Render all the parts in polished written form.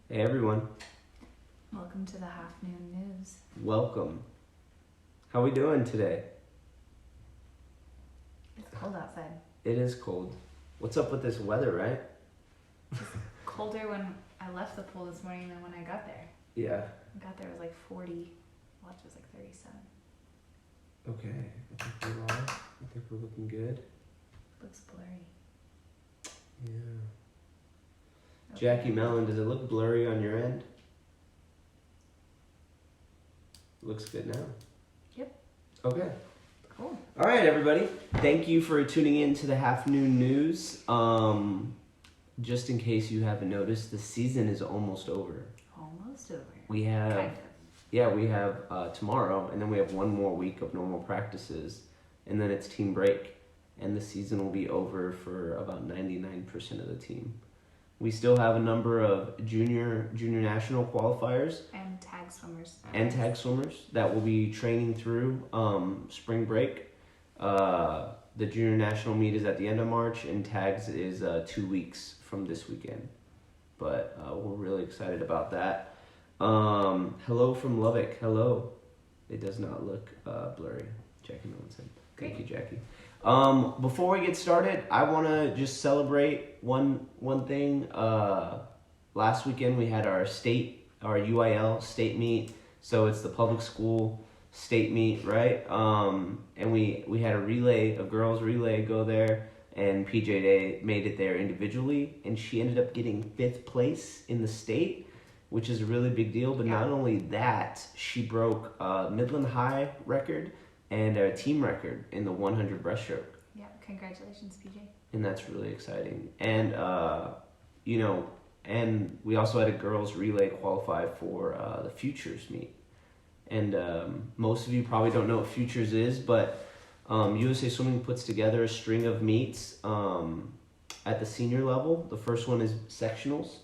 Hey everyone, Welcome to the Half Noon News. welcome. How we doing today? It's cold outside. It is cold. What's up with this weather, right? Colder when I left the pool this morning than when I got there. Yeah. I got there, it was like 40. Left was like 37. Okay, I think we're all. I think we're looking good. Looks blurry. Yeah. Okay. Jackie Mellon, does it look blurry on your end? Looks good now. Yep. Okay. Cool. All right, everybody. Thank you for tuning in to the Half Noon News. Just in case you haven't noticed, the season is almost over. Almost over. We have. Kind of. Yeah, we have tomorrow, and then we have one more week of normal practices, and then it's team break, and the season will be over for about 99% of the team. We still have a number of junior national qualifiers And tag swimmers. and tag swimmers that will be training through spring break. The junior national meet is at the end of March, and tags is 2 weeks from this weekend. But we're really excited about that. Hello from Lubbock. Hello. It does not look blurry. Jackie Mellon said. Thank you, Jackie. Before we get started, I want to just celebrate one thing. Last weekend we had our UIL state meet. So it's the public school state meet, right? And we had a girls relay go there, and PJ Day made it there individually, and she ended up getting 5th place in the state, which is a really big deal. But not only that, she broke Midland High record and a team record in the 100 breaststroke. Yeah, congratulations, PJ. And that's really exciting. And, and we also had a girls relay qualify for the Futures meet. And most of you probably don't know what Futures is, but USA Swimming puts together a string of meets at the senior level. The first one is sectionals,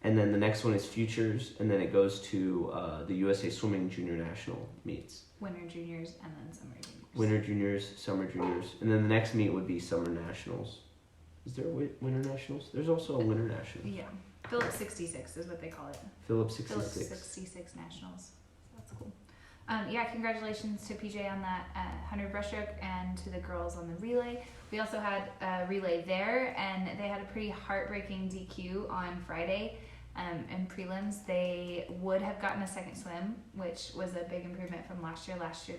and then the next one is Futures, and then it goes to the USA Swimming Junior National meets. Winter juniors and then summer juniors. Winter juniors, summer juniors, and then the next meet would be summer nationals. Is there a winter nationals? There's also a winter national. Yeah. Phillips 66 is what they call it. Phillips 66. Phillips 66 Nationals. So that's cool. Congratulations to PJ on that 100 breaststroke and to the girls on the relay. We also had a relay there, and they had a pretty heartbreaking DQ on Friday. In prelims, they would have gotten a second swim, which was a big improvement from last year. Last year,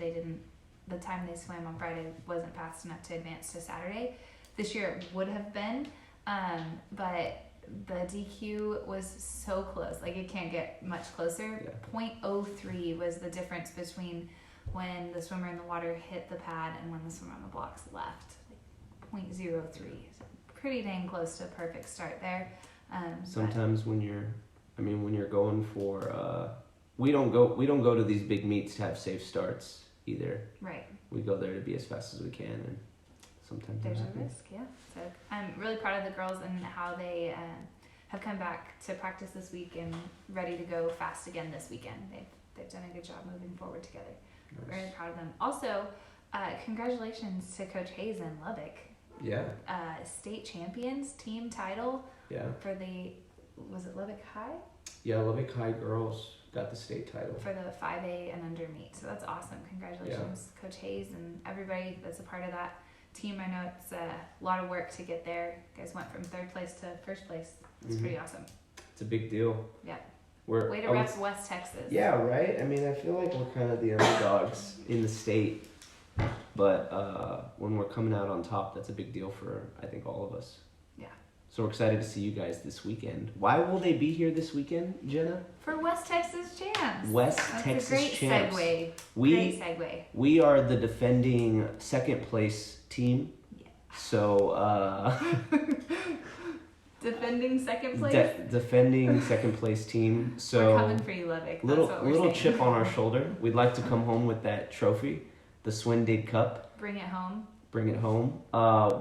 the time they swam on Friday wasn't fast enough to advance to Saturday. This year, it would have been, but the DQ was so close. Like, it can't get much closer. Yeah. 0.03 was the difference between when the swimmer in the water hit the pad and when the swimmer on the blocks left. Like 0.03. So pretty dang close to a perfect start there. Sometimes when you're going for we don't go to these big meets to have safe starts either. Right. We go there to be as fast as we can, and sometimes there's a risk. Yeah. So I'm really proud of the girls and how they have come back to practice this week and ready to go fast again this weekend. They've done a good job moving forward together. Nice. Very proud of them. Also, congratulations to Coach Hayes in Lubbock. Yeah. State champions team title. Yeah. For was it Lubbock High? Yeah, Lubbock High girls got the state title. For the 5A and under meet. So that's awesome. Congratulations, Coach Hayes, and everybody that's a part of that team. I know it's a lot of work to get there. You guys went from 3rd place to 1st place. It's pretty awesome. It's a big deal. Yeah. Way to rep West Texas. Yeah, right? I mean, I feel like we're kind of the underdogs in the state. But when we're coming out on top, that's a big deal for, I think, all of us. Yeah. So we're excited to see you guys this weekend. Why will they be here this weekend, Jenna? For West Texas Champs. Texas great Champs. Segue. Great segue. We are the defending 2nd place team. Yeah. So defending 2nd place. Defending 2nd place team. So we're coming for you, Lubbock. Little chip on our shoulder. We'd like to come home with that trophy, the Swindig Cup. Bring it home.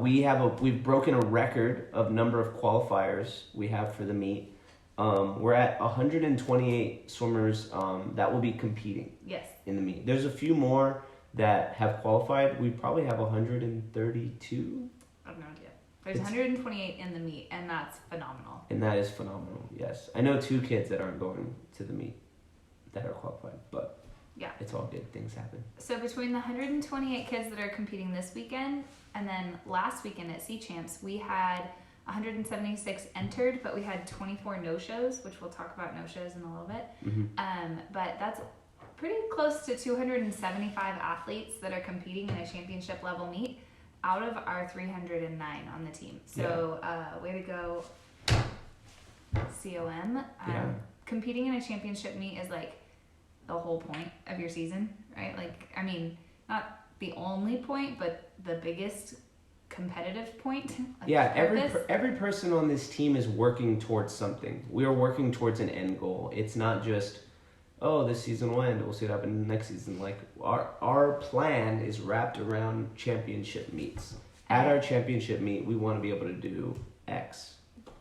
We've broken a record of number of qualifiers we have for the meet. We're at 128 swimmers that will be competing. Yes. In the meet. There's a few more that have qualified. We probably have 132. I have no idea. There's 128 in the meet, and that's phenomenal. And that is phenomenal, yes. I know 2 kids that aren't going to the meet that are qualified, but Yeah. it's all good. Things happen. So between the 128 kids that are competing this weekend, and then last weekend at Sea Champs, we had 176 entered, but we had 24 no-shows, which we'll talk about no-shows in a little bit. But that's pretty close to 275 athletes that are competing in a championship level meet out of our 309 on the team. So way to go, COM. Yeah. Competing in a championship meet is like the whole point of your season, right? Like, I mean, not the only point, but the biggest competitive point. Yeah, every person on this team is working towards something. We are working towards an end goal. It's not just, oh, this season will end, we'll see what happens next season. Like, our plan is wrapped around championship meets. At our championship meet, we want to be able to do X.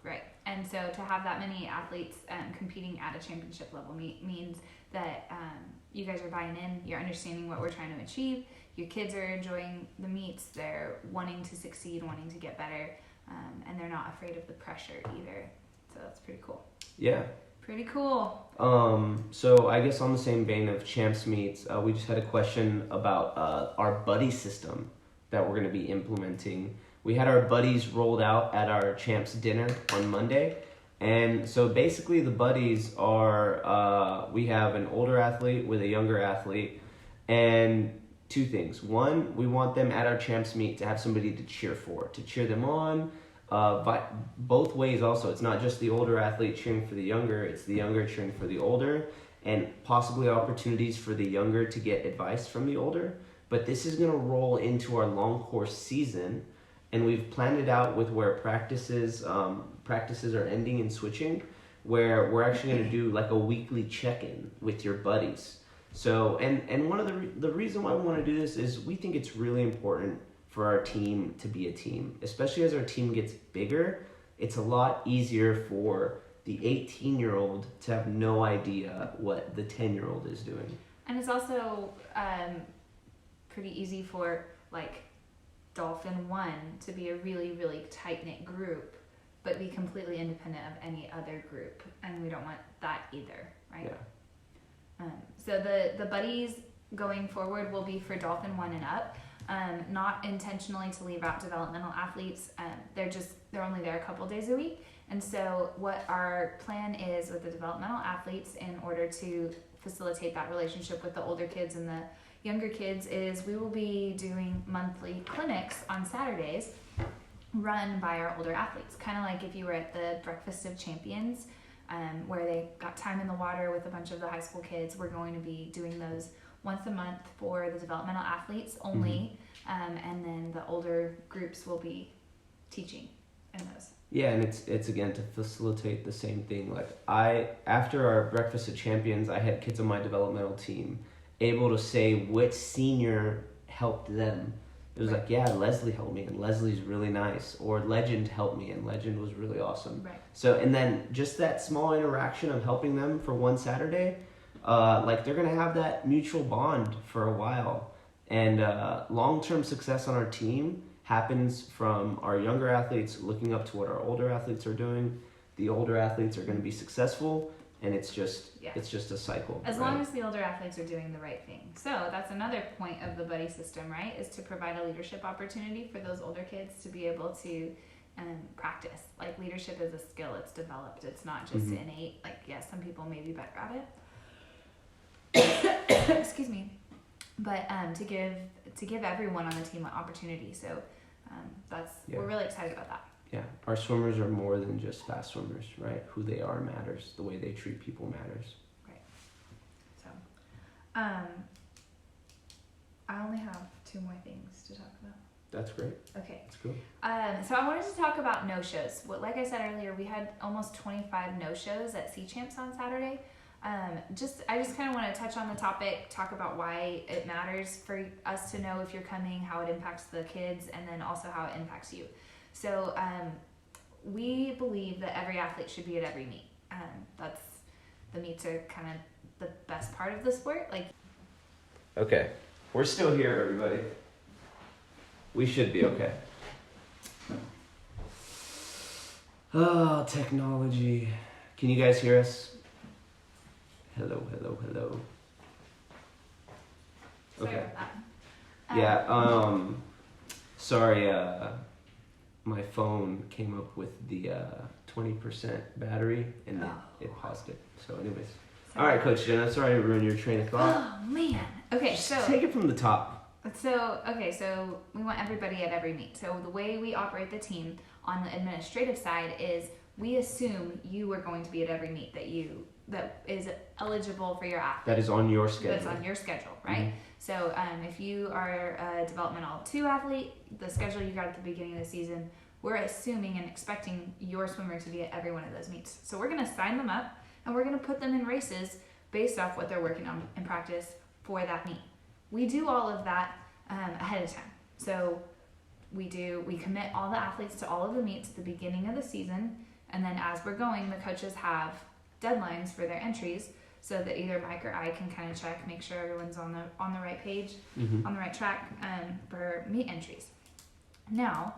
Right. And so to have that many athletes competing at a championship level meet means that you guys are buying in, you're understanding what we're trying to achieve, your kids are enjoying the meets, they're wanting to succeed, wanting to get better, and they're not afraid of the pressure either. So that's pretty cool. Yeah. Pretty cool. So I guess on the same vein of champs meets, we just had a question about our buddy system that we're going to be implementing. We had our buddies rolled out at our champs dinner on Monday. And so basically the buddies are, we have an older athlete with a younger athlete, and 2 things. One, we want them at our champs meet to have somebody to cheer for, to cheer them on. But both ways also. It's not just the older athlete cheering for the younger, it's the younger cheering for the older, and possibly opportunities for the younger to get advice from the older. But this is going to roll into our long course season, and we've planned it out with where practices are ending and switching, where we're actually going to do like a weekly check-in with your buddies. So, and one of the reason why we want to do this is we think it's really important for our team to be a team. Especially as our team gets bigger, it's a lot easier for the 18-year-old to have no idea what the 10-year-old is doing. And it's also pretty easy for like Dolphin 1 to be a really, really tight-knit group, but be completely independent of any other group. And we don't want that either, right? Yeah. So the buddies going forward will be for Dolphin 1 and up. Not intentionally to leave out developmental athletes. They're only there a couple days a week. And so what our plan is with the developmental athletes in order to facilitate that relationship with the older kids and the younger kids is we will be doing monthly clinics on Saturdays run by our older athletes. Kind of like if you were at the Breakfast of Champions, where they got time in the water with a bunch of the high school kids. We're going to be doing those once a month for the developmental athletes only, and then the older groups will be teaching in those. Yeah, and it's again to facilitate the same thing. Like after our Breakfast of Champions, I had kids on my developmental team able to say which senior helped them. It was like, yeah, Leslie helped me, and Leslie's really nice. Or Legend helped me, and Legend was really awesome. Right. So, and then just that small interaction of helping them for one Saturday, like they're gonna have that mutual bond for a while. And long-term success on our team happens from our younger athletes looking up to what our older athletes are doing. The older athletes are gonna be successful, and it's just a cycle. As long as the older athletes are doing the right thing. So that's another point of the buddy system, right? Is to provide a leadership opportunity for those older kids to be able to practice. Like leadership is a skill, it's developed. It's not just innate. Like, yes, some people may be better at it. Excuse me. But to give everyone on the team an opportunity. So we're really excited about that. Yeah, our swimmers are more than just fast swimmers, right? Who they are matters. The way they treat people matters. Right. So, I only have 2 more things to talk about. That's great. Okay. That's cool. So I wanted to talk about no-shows. Like I said earlier, we had almost 25 no-shows at Sea Champs on Saturday. I just kind of want to touch on the topic, talk about why it matters for us to know if you're coming, how it impacts the kids, and then also how it impacts you. So we believe that every athlete should be at every meet. The meets are kind of the best part of the sport. Like, okay, we're still here, everybody. We should be okay. Oh, technology. Can you guys hear us? Hello, hello, hello. Sorry Okay. about that. Yeah, sorry, my phone came up with the 20% battery and it paused it. So anyways. All right, Coach Jenna, sorry to ruin your train of thought. Oh man. Okay, Just so take it from the top. So we want everybody at every meet. So the way we operate the team on the administrative side is we assume you are going to be at every meet that is eligible for your athlete. That is on your schedule. That's on your schedule, right? Mm-hmm. So if you are a developmental 2 athlete, the schedule you got at the beginning of the season, we're assuming and expecting your swimmer to be at every one of those meets. So we're going to sign them up and we're going to put them in races based off what they're working on in practice for that meet. We do all of that ahead of time. So we commit all the athletes to all of the meets at the beginning of the season, and then as we're going, the coaches have deadlines for their entries so that either Mike or I can kind of check, make sure everyone's on the right page, Mm-hmm. on the right track for meet entries. Now,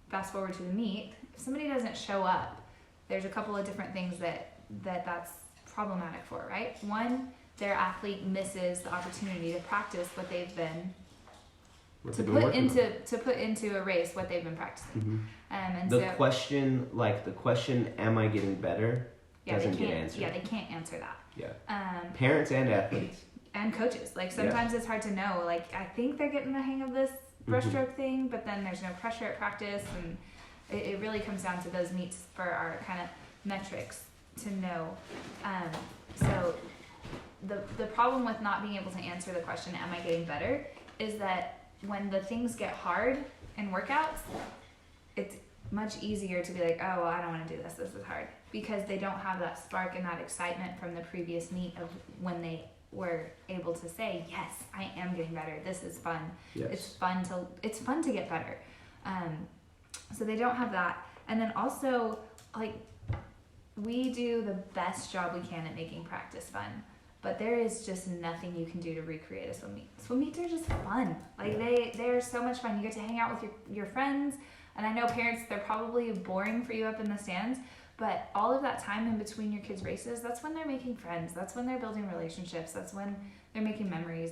fast forward to the meet, if somebody doesn't show up, there's a couple of different things that's problematic for, right? One, their athlete misses the opportunity to practice what they've been to put into a race what they've been practicing. Mm-hmm. And The so question, am I getting better, doesn't get answered. Yeah, they can't answer that. Yeah. Parents and athletes. And coaches. Like sometimes it's hard to know. Like I think they're getting the hang of this breaststroke thing, but then there's no pressure at practice, and it really comes down to those meets for our kind of metrics to know. So the problem with not being able to answer the question, am I getting better, is that when the things get hard in workouts, it's much easier to be like, oh, well, I don't want to do this. This is hard. Because they don't have that spark and that excitement from the previous meet of when they were able to say, yes, I am getting better. This is fun. Yes. It's fun to get better. So they don't have that. And then also, like, we do the best job we can at making practice fun. But there is just nothing you can do to recreate a swim meet. Swim meets are just fun. Like they're so much fun. You get to hang out with your friends. And I know parents, they're probably boring for you up in the stands, but all of that time in between your kids' races, that's when they're making friends. That's when they're building relationships. That's when they're making memories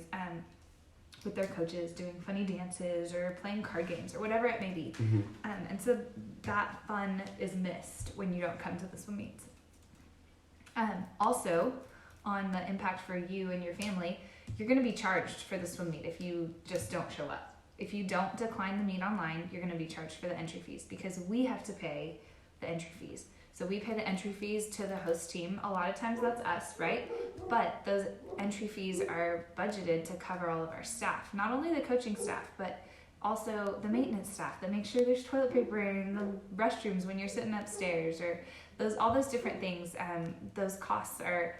with their coaches, doing funny dances or playing card games or whatever it may be. Mm-hmm. And so that fun is missed when you don't come to the swim meets. Also, on the impact for you and your family, you're going to be charged for the swim meet if you just don't show up. If you don't decline the meet online, you're going to be charged for the entry fees because we have to pay the entry fees. So we pay the entry fees to the host team. A lot of times that's us, right? But those entry fees are budgeted to cover all of our staff. Not only the coaching staff, but also the maintenance staff that make sure there's toilet paper in the restrooms when you're sitting upstairs, or all those different things. Those costs are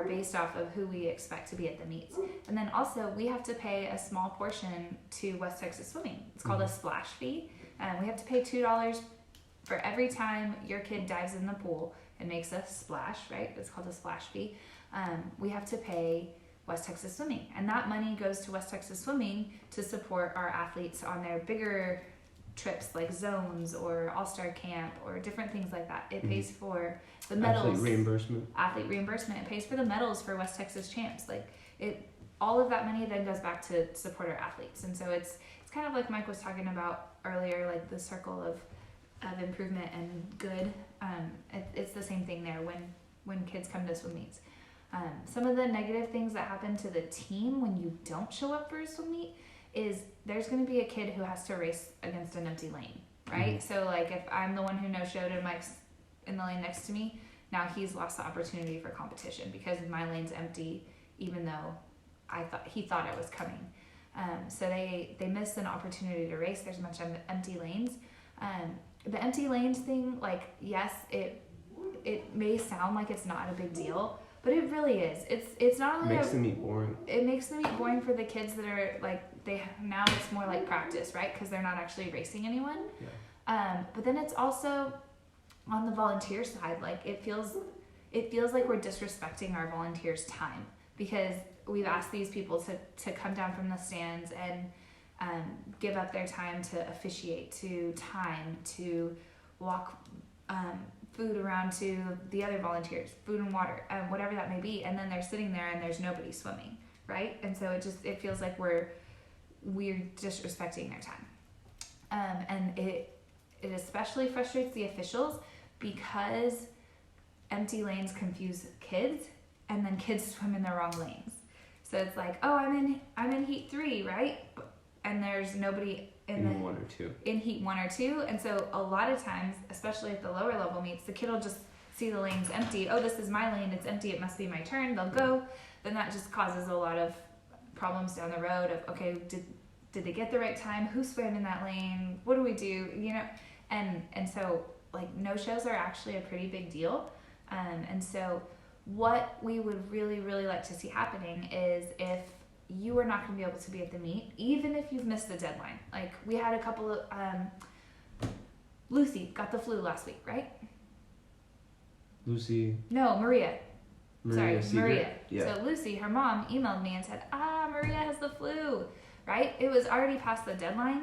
based off of who we expect to be at the meets. And then also we have to pay a small portion to West Texas Swimming. It's called a splash fee. We have to pay $2 for every time your kid dives in the pool and makes a splash, right? It's called a splash fee. We have to pay West Texas Swimming. And that money goes to West Texas Swimming to support our athletes on their bigger trips like zones or all-star camp or different things like that. It pays for the medals. Athlete reimbursement. It pays for the medals for West Texas champs. All of that money then goes back to support our athletes. And so it's kind of like Mike was talking about earlier, like the circle of improvement and good. It's the same thing there when kids come to swim meets. Some of the negative things that happen to the team when you don't show up for a swim meet is there's going to be a kid who has to race against an empty lane, right? So like if I'm the one who no-showed and Mike's in the lane next to me, now he's lost the opportunity for competition because my lane's empty, even though he thought I was coming. So they miss an opportunity to race. There's much empty lanes. The empty lanes thing, like, yes, it may sound like it's not a big deal, but it really is. It's not only makes the meet boring. It makes the meet boring for the kids that are like now it's more like practice, right? Because they're not actually racing anyone. Yeah. But then it's also on the volunteer side, like it feels like we're disrespecting our volunteers' time because we've asked these people to come down from the stands and give up their time to officiate, to time, to walk food around to the other volunteers, food and water, whatever that may be, and then they're sitting there and there's nobody swimming, right? And so it feels like we're disrespecting their time, and it especially frustrates the officials because empty lanes confuse kids, and then kids swim in the wrong lanes. So it's like, oh, I'm in heat 3, right? And there's nobody in 1 or 2. In heat 1 or 2, and so a lot of times, especially at the lower level meets, the kid will just see the lanes empty. Oh, this is my lane. It's empty. It must be my turn. They'll go. Then that just causes a lot of problems down the road. Of okay, did they get the right time? Who swam in that lane? What do we do? You know, and so like no shows are actually a pretty big deal, and so what we would really like to see happening is if you are not going to be able to be at the meet, even if you've missed the deadline. Like we had a couple of Lucy got the flu last week, right? Lucy. No, Maria. Sorry, Seeger? Maria. Yeah. So Lucy, her mom, emailed me and said, Maria has the flu, right? It was already past the deadline,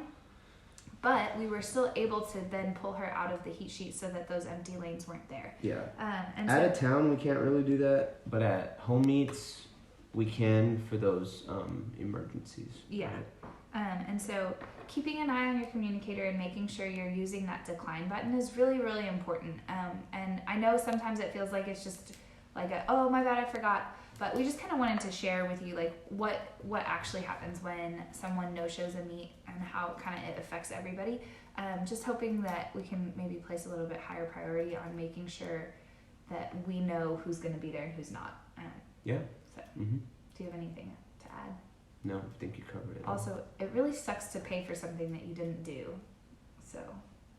but we were still able to then pull her out of the heat sheet so that those empty lanes weren't there. Yeah. And Out of town, we can't really do that, but at home meets, we can for those emergencies. Yeah. Right? And so keeping an eye on your communicator and making sure you're using that decline button is really important. And I know sometimes it feels like it's just like oh my bad, I forgot. But we just kind of wanted to share with you like what actually happens when someone no-shows a meet and how kind of it affects everybody. Just hoping that we can maybe place a little bit higher priority on making sure that we know who's going to be there and who's not. Yeah. So, Mm-hmm. do you have anything to add? No, I think you covered it. Also, it really sucks to pay for something that you didn't do. So,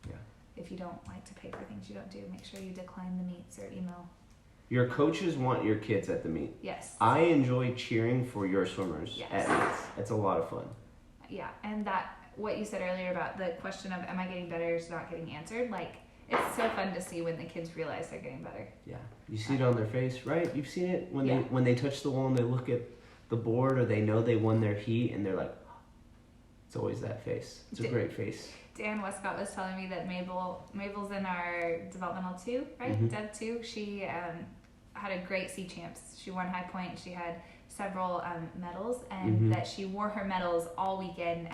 Yeah. if you don't like to pay for things you don't do, make sure you decline the meets or email. Your coaches want your kids at the meet. Yes. I enjoy cheering for your swimmers Yes. at meets. It's a lot of fun. Yeah, and that what you said earlier about the question of am I getting better is not getting answered, like it's so fun to see when the kids realize they're getting better. Yeah, you see it on their face, right? You've seen it when Yeah. they touch the wall and they look at the board or they know they won their heat and they're like, it's always that face. It's a great face. Dan Westcott was telling me that Mabel's in our developmental 2, right? Mhm. Dev 2. She had a great sea champs. She won high point. She had several medals, and Mhm. that she wore her medals all weekend,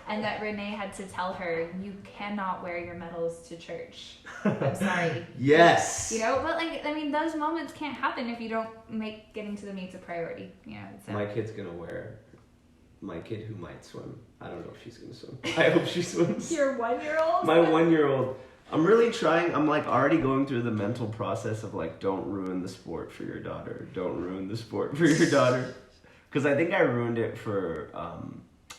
and that Renee had to tell her, you cannot wear your medals to church. I'm sorry. Yes. You know, but like, I mean, those moments can't happen if you don't make getting to the meets a priority. You know, so. My kid's gonna wear. My kid who might swim. I don't know if she's gonna swim. I hope she swims. Your 1-year-old? My 1-year-old. I'm really trying. I'm like already going through the mental process of like, don't ruin the sport for your daughter. Don't ruin the sport for your daughter. Because I think I ruined it for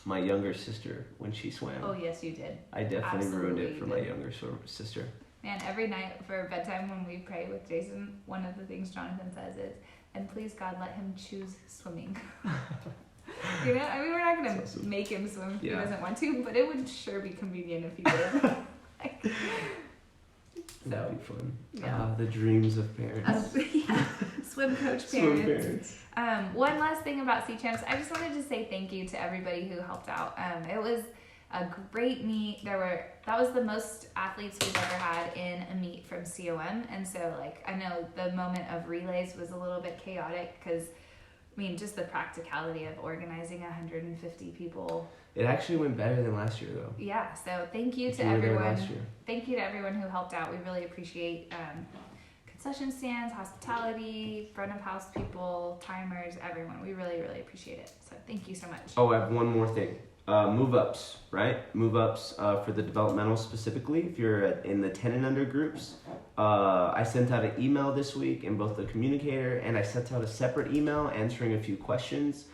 my younger sister when she swam. Oh yes, you did. I definitely ruined Absolutely it for you my did. younger sister. Man, every night for bedtime when we pray with Jason, one of the things Jonathan says is, and please God, let him choose swimming. You know, I mean, we're not going to That's awesome. make him swim if Yeah. he doesn't want to, but it would sure be convenient if he did. That'd be fun. Yeah. The dreams of parents. Yeah. Swim coach Swim parents. parents. One last thing about Sea Champs, I just wanted to say thank you to everybody who helped out. It was a great meet. That was the most athletes we've ever had in a meet from COM, and so like I know the moment of relays was a little bit chaotic because I mean just the practicality of organizing 150 people. It actually went better than last year though. Yeah, so thank you If to you were there everyone. last year. Thank you to everyone who helped out. We really appreciate concession stands, hospitality, front of house people, timers, everyone. We really appreciate it. So thank you so much. Oh, I have one more thing. Move ups, right? Move ups for the developmental specifically. If you're in the 10 and under groups, I sent out an email this week in both the communicator and I sent out a separate email answering a few questions.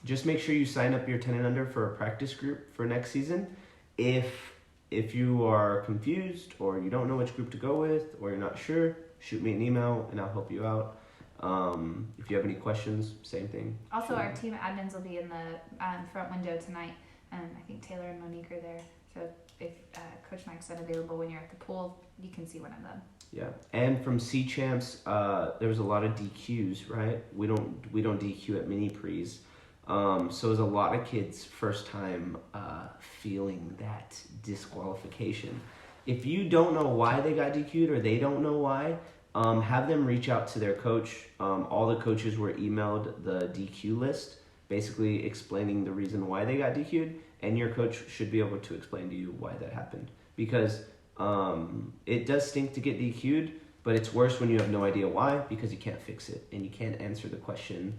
Just make sure you sign up your 10 and under for a practice group for next season. If you are confused or you don't know which group to go with or you're not sure, shoot me an email and I'll help you out. If you have any questions, same thing. Also, our team admins will be in the front window tonight. I think Taylor and Monique are there. So if Coach Mike's unavailable when you're at the pool, you can see one of them. Yeah, and from C Champs, there was a lot of DQs, right? We don't DQ at mini pre's, so it was a lot of kids' first time feeling that disqualification, If you don't know why they got DQ'd or they don't know why, have them reach out to their coach. All the coaches were emailed the DQ list, basically explaining the reason why they got DQ'd, and your coach should be able to explain to you why that happened. Because it does stink to get DQ'd, but it's worse when you have no idea why, because you can't fix it and you can't answer the question,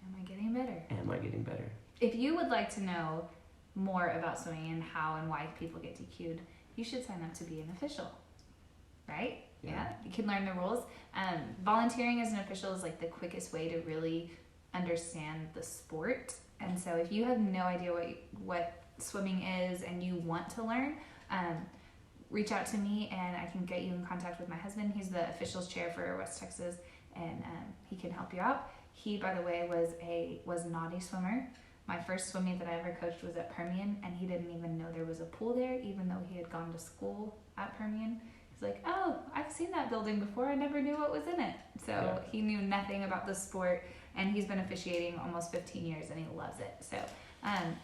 Am I getting better? am I getting better? If you would like to know more about swimming and how and why people get DQ'd, you should sign up to be an official, right? Yeah. You can learn the rules. Volunteering as an official is like the quickest way to really understand the sport. And so if you have no idea what swimming is and you want to learn, reach out to me and I can get you in contact with my husband. He's the officials chair for West Texas, and he can help you out. He, by the way, was a naughty swimmer. My first swim meet that I ever coached was at Permian, and he didn't even know there was a pool there, even though he had gone to school at Permian. He's like, oh, I've seen that building before. I never knew what was in it. So he knew nothing about the sport, and he's been officiating almost 15 years, and he loves it. So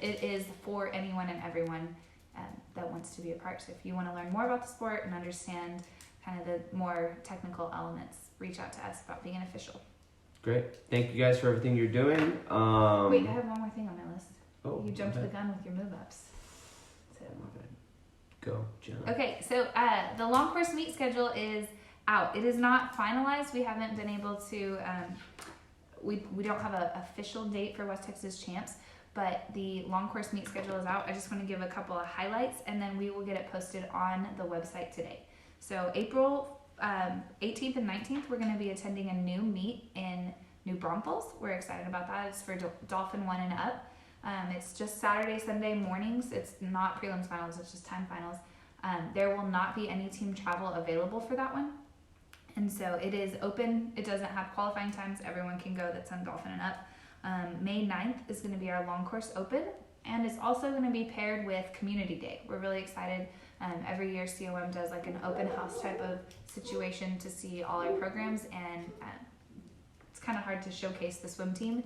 it is for anyone and everyone that wants to be a part. So if you want to learn more about the sport and understand kind of the more technical elements, reach out to us about being an official. Great. Thank you guys for everything you're doing. Wait, I have one more thing on my list. Oh, You jumped the okay. gun with your move ups. So. Go, Jenna. Okay, so the long course meet schedule is out. It is not finalized. We haven't been able to, we don't have an official date for West Texas Champs, but the long course meet schedule is out. I just want to give a couple of highlights, and then we will get it posted on the website today. So April 18th and 19th, we're going to be attending a new meet in New Braunfels. We're excited about that. It's for Dolphin 1 and up. It's just Saturday, Sunday mornings. It's not prelims finals, it's just time finals. There will not be any team travel available for that one. And so it is open. It doesn't have qualifying times. Everyone can go that's on Dolphin and up. May 9th is going to be our long course open. And it's also going to be paired with Community Day. We're really excited. Every year COM does like an open house type of situation to see all our programs, and it's kind of hard to showcase the swim team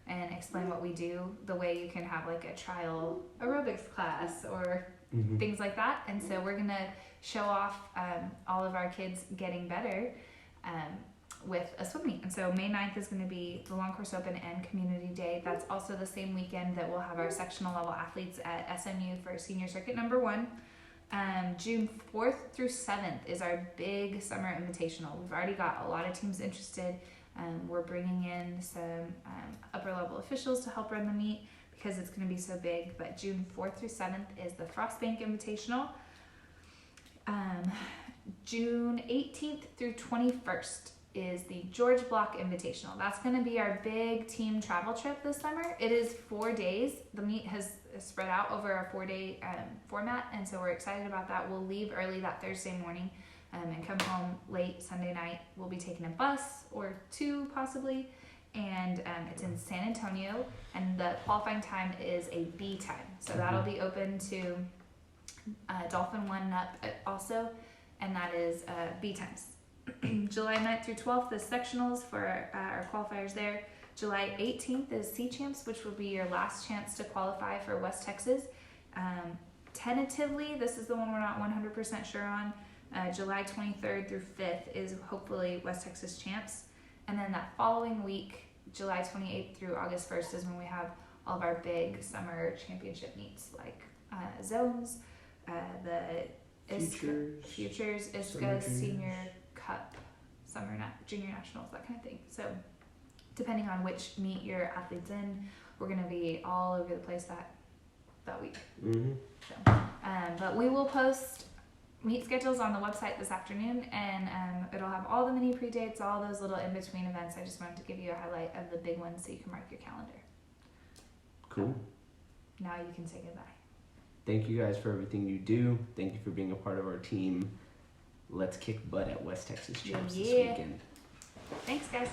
and explain what we do the way you can have like a trial aerobics class or things like that. And so we're gonna show off all of our kids getting better with a swim meet. And so May 9th is gonna be the long course open and Community Day. That's also the same weekend that we'll have our sectional level athletes at SMU for senior circuit number 1. June 4th through 7th is our big summer invitational. We've already got a lot of teams interested. We're bringing in some upper level officials to help run the meet because it's going to be so big. But June 4th through 7th is the Frostbank Invitational. June 18th through 21st is the George Block Invitational. That's going to be our big team travel trip this summer. It is 4 days. The meet has spread out over a 4-day format, and so we're excited about that. We'll leave early that Thursday morning and come home late Sunday night. We'll be taking a bus or 2 possibly, and it's in San Antonio, and the qualifying time is a B time. So that'll be open to Dolphin 1 and up also, and that is B times. July 9th through 12th is sectionals for our qualifiers there. July 18th is C Champs, which will be your last chance to qualify for West Texas. Tentatively, this is the one we're not 100% sure on. July 23rd through 5th is hopefully West Texas Champs. And then that following week, July 28th through August 1st is when we have all of our big summer championship meets like Zones, the Futures, ISCA, Senior Cup, Junior Nationals, that kind of thing. So depending on which meet your athlete's in, we're going to be all over the place that week. So, but we will post meet schedules on the website this afternoon, and it'll have all the mini pre-dates, all those little in-between events. I just wanted to give you a highlight of the big ones so you can mark your calendar. Cool. Now you can say goodbye. Thank you guys for everything you do. Thank you for being a part of our team. Let's kick butt at West Texas Champs this weekend. Thanks, guys.